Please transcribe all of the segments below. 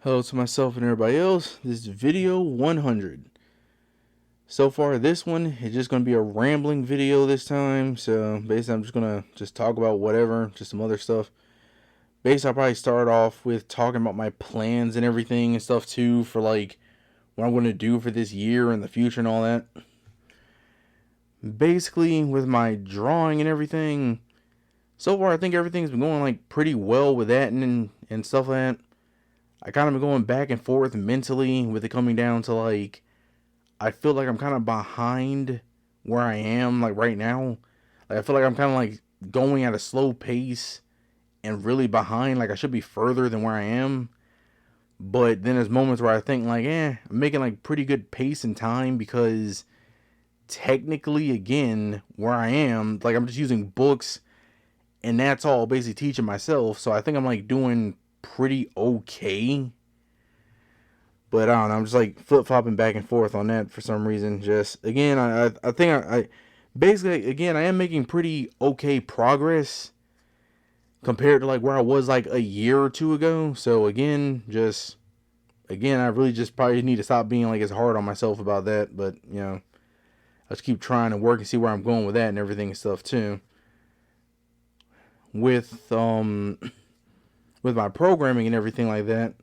Hello to myself and everybody else. This is video 100. So far, this one is just going to be a rambling video this time. So basically, I'm just going to talk about whatever, just some other stuff. Basically, I'll probably start off with talking about my plans and everything and stuff too for like what I'm going to do for this year and the future and all that. Basically, with my drawing and everything, so far I think everything's been going like pretty well with that and stuff like that. I kind of been going back and forth mentally with it coming down to like I feel like I'm kind of behind where I am like right now. Like I feel like I'm kind of like going at a slow pace and really behind. Like I should be further than where I am. But then there's moments where I think like, I'm making like pretty good pace and time because technically again where I am, like I'm just using books and that's all basically teaching myself. So I think I'm like doing pretty okay. But I don't know, I'm just like flip flopping back and forth on that for some reason. Just again, I think I basically again I am making pretty okay progress compared to like where I was like a year or two ago. So again, I really just probably need to stop being like as hard on myself about that. But I just keep trying to work and see where I'm going with that and everything and stuff too. With my programming and everything like that.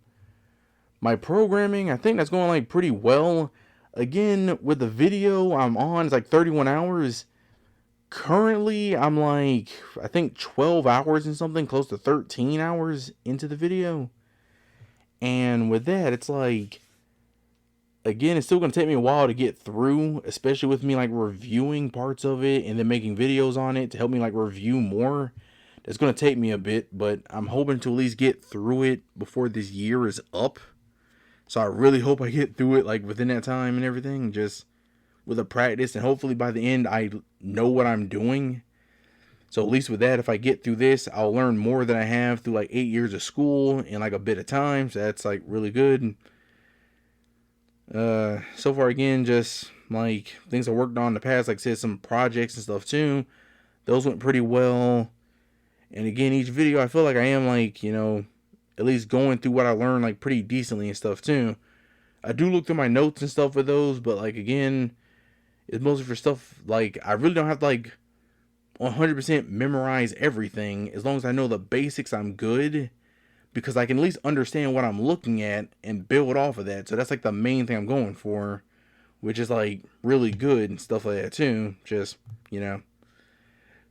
My programming, I think that's going like pretty well. Again, with the video I'm on, it's like 31 hours. Currently, I'm like, I think 12 hours and something, close to 13 hours into the video. And with that, it's like, again, it's still going to take me a while to get through, especially with me like reviewing parts of it and then making videos on it to help me like review more. It's going to take me a bit, but I'm hoping to at least get through it before this year is up. So I really hope I get through it like within that time and everything, just with the practice, and hopefully by the end I know what I'm doing. So at least with that, if I get through this, I'll learn more than I have through like 8 years of school in like a bit of time. So that's like really good. So far again, just like things I worked on in the past, like I said, some projects and stuff too. Those went pretty well. And again, each video I feel like I am like, at least going through what I learned like pretty decently and stuff too. I do look through my notes and stuff with those, but like again, it's mostly for stuff like I really don't have to like 100% memorize everything. As long as I know the basics, I'm good, because I can at least understand what I'm looking at and build off of that. So that's like the main thing I'm going for, which is like really good and stuff like that too. Just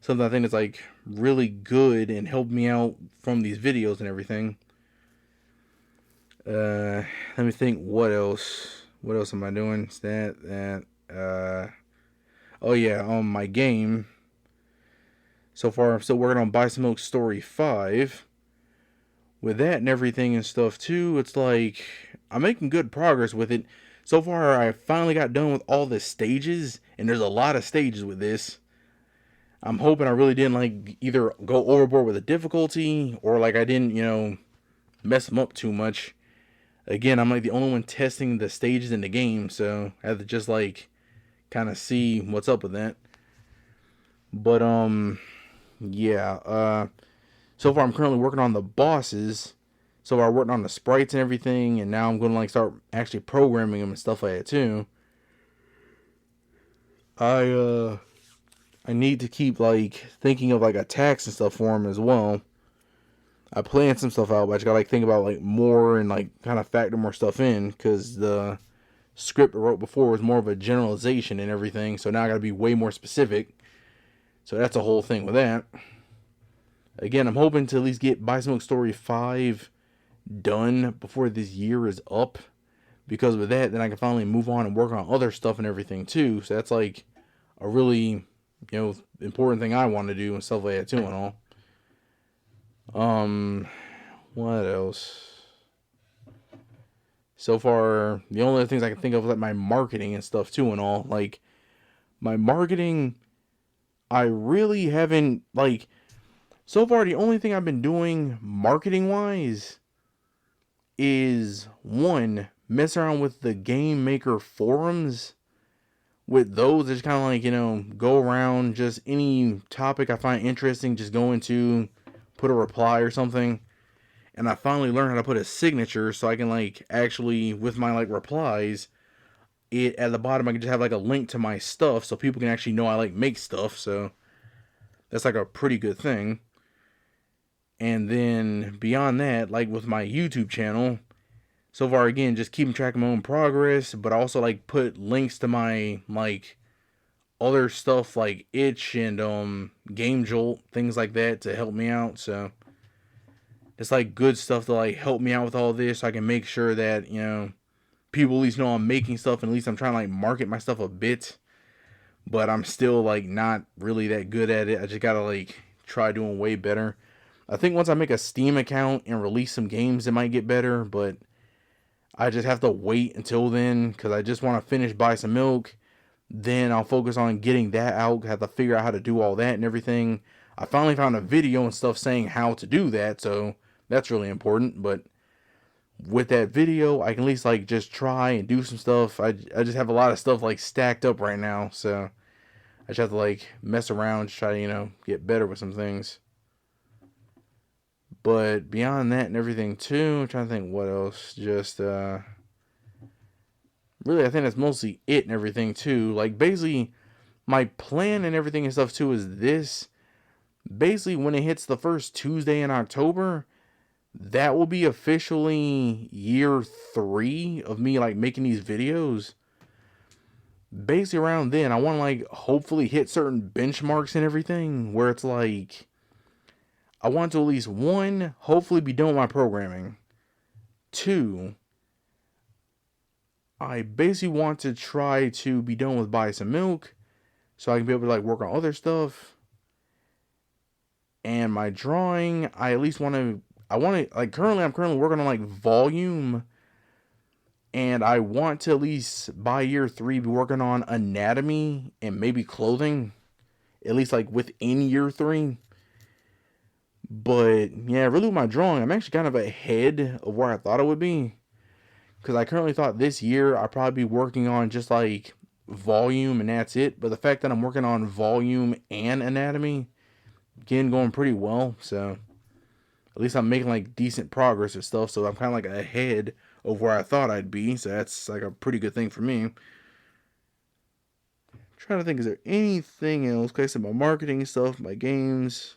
something I think is like really good and helped me out from these videos and everything. Let me think. What else? What else am I doing? Oh yeah, on my game. So far, I'm still working on Buy Some Milk Story 5. With that and everything and stuff too, it's like I'm making good progress with it. So far, I finally got done with all the stages, and there's a lot of stages with this. I'm hoping I really didn't like either go overboard with the difficulty or like I didn't, mess them up too much. Again, I'm like the only one testing the stages in the game, so I have to just like kind of see what's up with that. But yeah. So far I'm currently working on the bosses. So far I'm working on the sprites and everything, and now I'm going to like start actually programming them and stuff like that too. I need to keep like thinking of like attacks and stuff for them as well. I planned some stuff out, but I just gotta like think about like more and like kind of factor more stuff in, because the script I wrote before was more of a generalization and everything. So now I gotta be way more specific. So that's a whole thing with that. Again, I'm hoping to at least get Buy Some Milk Story 5 done before this year is up, because with that, then I can finally move on and work on other stuff and everything too. So that's like a really important thing I want to do and stuff like that too and all. What else? So far, the only other things I can think of is like my marketing and stuff too and all. Like my marketing, I really haven't like. So far, the only thing I've been doing marketing wise is one, mess around with the game maker forums. With those, it's kind of like, go around just any topic I find interesting, just go into, put a reply or something, and I finally learned how to put a signature so I can like actually with my like replies, it at the bottom I can just have like a link to my stuff so people can actually know I like make stuff. So that's like a pretty good thing. And then beyond that, like with my YouTube channel, so far again just keeping track of my own progress, but also like put links to my like other stuff like Itch and Game Jolt, things like that to help me out. So it's like good stuff to like help me out with all this so I can make sure that, you know, people at least know I'm making stuff and at least I'm trying to like market my stuff a bit. But I'm still like not really that good at it. I just gotta like try doing way better. I think once I make a Steam account and release some games, it might get better, but I just have to wait until then because I just want to finish Buy Some Milk. Then I'll focus on getting that out. Have to figure out how to do all that and everything. I finally found a video and stuff saying how to do that, so that's really important. But with that video, I can at least like just try and do some stuff. I just have a lot of stuff like stacked up right now, so I just have to like mess around, try to, you know, get better with some things. But beyond that and everything too, I'm trying to think what else. Just really I think that's mostly it and everything too. Like basically my plan and everything and stuff too is this. Basically when it hits the first Tuesday in October, that will be officially year 3 of me like making these videos. Basically around then I want to like hopefully hit certain benchmarks and everything where it's like I want to at least 1 hopefully be done with my programming. 2, I basically want to try to be done with Buy Some Milk so I can be able to like work on other stuff. And my drawing, I at least want to like I'm currently working on like volume, and I want to at least by year 3 be working on anatomy and maybe clothing, at least like within year 3. But yeah, really with my drawing, I'm actually kind of ahead of where I thought it would be. Because I currently thought this year I'd probably be working on just like volume and that's it. But the fact that I'm working on volume and anatomy, again, going pretty well. So at least I'm making like decent progress and stuff. So I'm kind of like ahead of where I thought I'd be. So that's like a pretty good thing for me. Trying to think, is there anything else? Okay, so my marketing stuff, my games.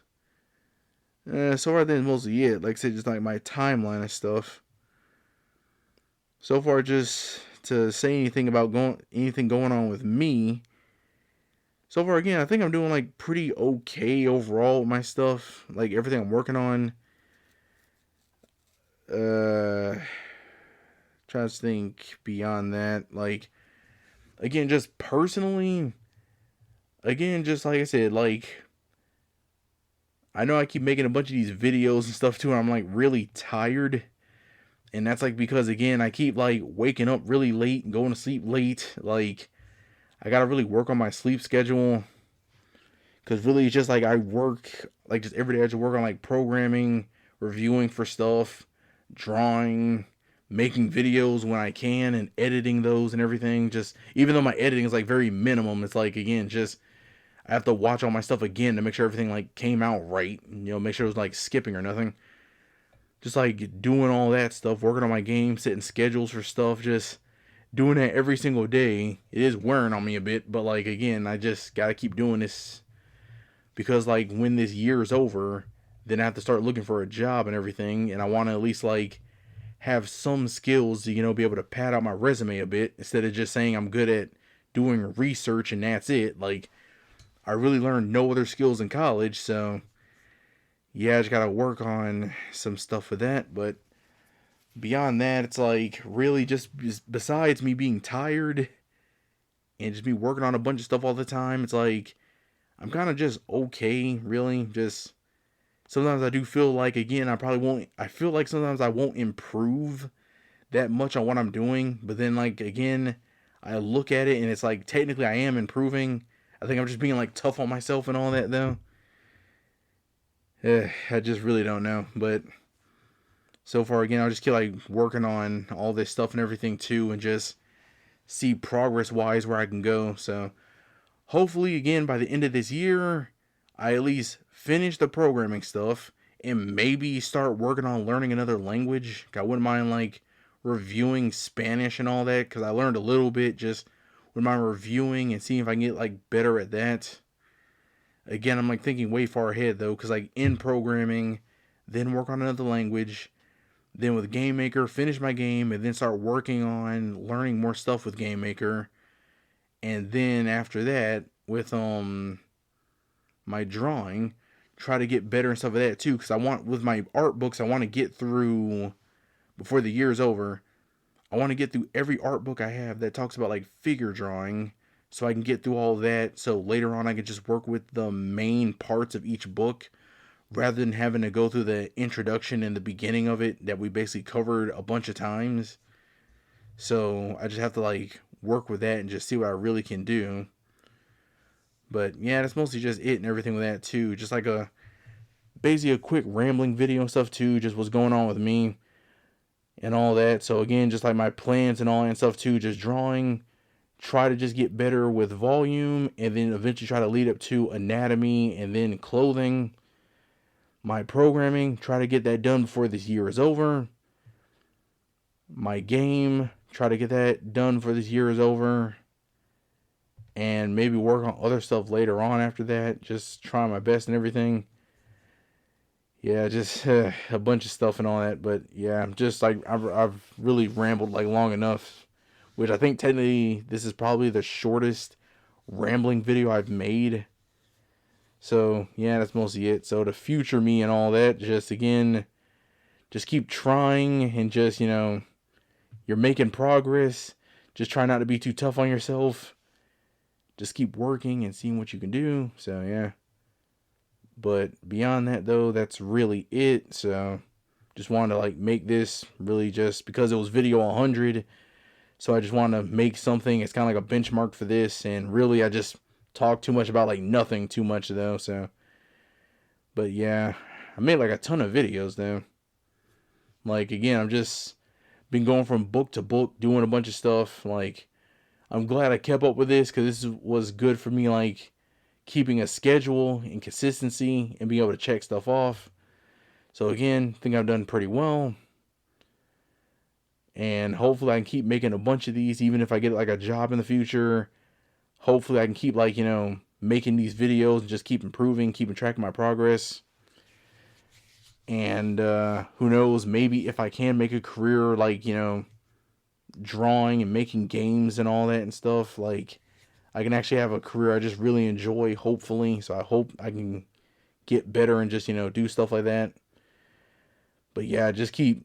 So far, I think it's mostly it. Like I said, just like my timeline and stuff. So far, just to say anything about anything going on with me. So far, again, I think I'm doing like pretty okay overall with my stuff. Like everything I'm working on. Trying to think beyond that. Like, again, just personally. Again, just like I said, like, I know I keep making a bunch of these videos and stuff too, and I'm like really tired. And that's like because again, I keep like waking up really late and going to sleep late. Like I gotta really work on my sleep schedule. Cause really it's just like I work like just every day I just work on like programming, reviewing for stuff, drawing, making videos when I can and editing those and everything. Just even though my editing is like very minimum, it's like again just I have to watch all my stuff again to make sure everything like came out right. You know, make sure it was like skipping or nothing. Just like doing all that stuff, working on my game, setting schedules for stuff, just doing that every single day. It is wearing on me a bit, but like again, I just gotta keep doing this because like when this year is over, then I have to start looking for a job and everything, and I want to at least like have some skills to, you know, be able to pad out my resume a bit instead of just saying I'm good at doing research and that's it. Like I really learned no other skills in college, so yeah, I just gotta work on some stuff with that. But beyond that, it's like really just besides me being tired and just me working on a bunch of stuff all the time, it's like I'm kind of just okay, really. Just sometimes I do feel like again I probably won't. I feel like sometimes I won't improve that much on what I'm doing, but then like again, I look at it and it's like technically I am improving. I think I'm just being like tough on myself and all that though. I just really don't know, but so far again I'll just keep like working on all this stuff and everything too and just see progress wise where I can go. So hopefully again by the end of this year I at least finish the programming stuff and maybe start working on learning another language. I wouldn't mind like reviewing Spanish and all that because I learned a little bit. Just wouldn't mind reviewing and seeing if I can get like better at that. Again, I'm like thinking way far ahead though, because like in programming, then work on another language, then with Game Maker, finish my game, and then start working on learning more stuff with Game Maker, and then after that with my drawing, try to get better and stuff like that too. Because I want with my art books, I want to get through before the year is over. I want to get through every art book I have that talks about like figure drawing, so I can get through all that. So later on, I can just work with the main parts of each book rather than having to go through the introduction and the beginning of it that we basically covered a bunch of times. So I just have to like work with that and just see what I really can do. But yeah, that's mostly just it and everything with that too. Just like a basically a quick rambling video and stuff too. Just what's going on with me and all that. So again, just like my plans and all that stuff too. Just drawing. Try to just get better with volume, and then eventually try to lead up to anatomy and then clothing. My programming, try to get that done before this year is over. My game, try to get that done before this year is over. And maybe work on other stuff later on after that. Just try my best and everything. Yeah, just a bunch of stuff and all that. But yeah, I'm just like, I've really rambled like long enough. Which I think technically this is probably the shortest rambling video I've made. So yeah, that's mostly it. So the future me and all that, just again, just keep trying and just, you're making progress. Just try not to be too tough on yourself. Just keep working and seeing what you can do. So yeah. But beyond that though, that's really it. So just wanted to like make this really just because it was video 100. So I just want to make something. It's kind of like a benchmark for this. And really, I just talk too much about like nothing too much though. So, but yeah, I made like a ton of videos though. Like again, I'm just been going from book to book, doing a bunch of stuff. Like I'm glad I kept up with this because this was good for me. Like keeping a schedule and consistency and being able to check stuff off. So again, I think I've done pretty well. And hopefully I can keep making a bunch of these, even if I get like a job in the future. Hopefully I can keep like, making these videos and just keep improving, keeping track of my progress. And who knows, maybe if I can make a career like, drawing and making games and all that and stuff, like I can actually have a career I just really enjoy, hopefully. So I hope I can get better and just, do stuff like that. But yeah,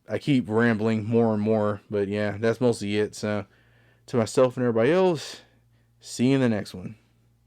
I keep rambling more and more. But yeah, that's mostly it. So to myself and everybody else, see you in the next one.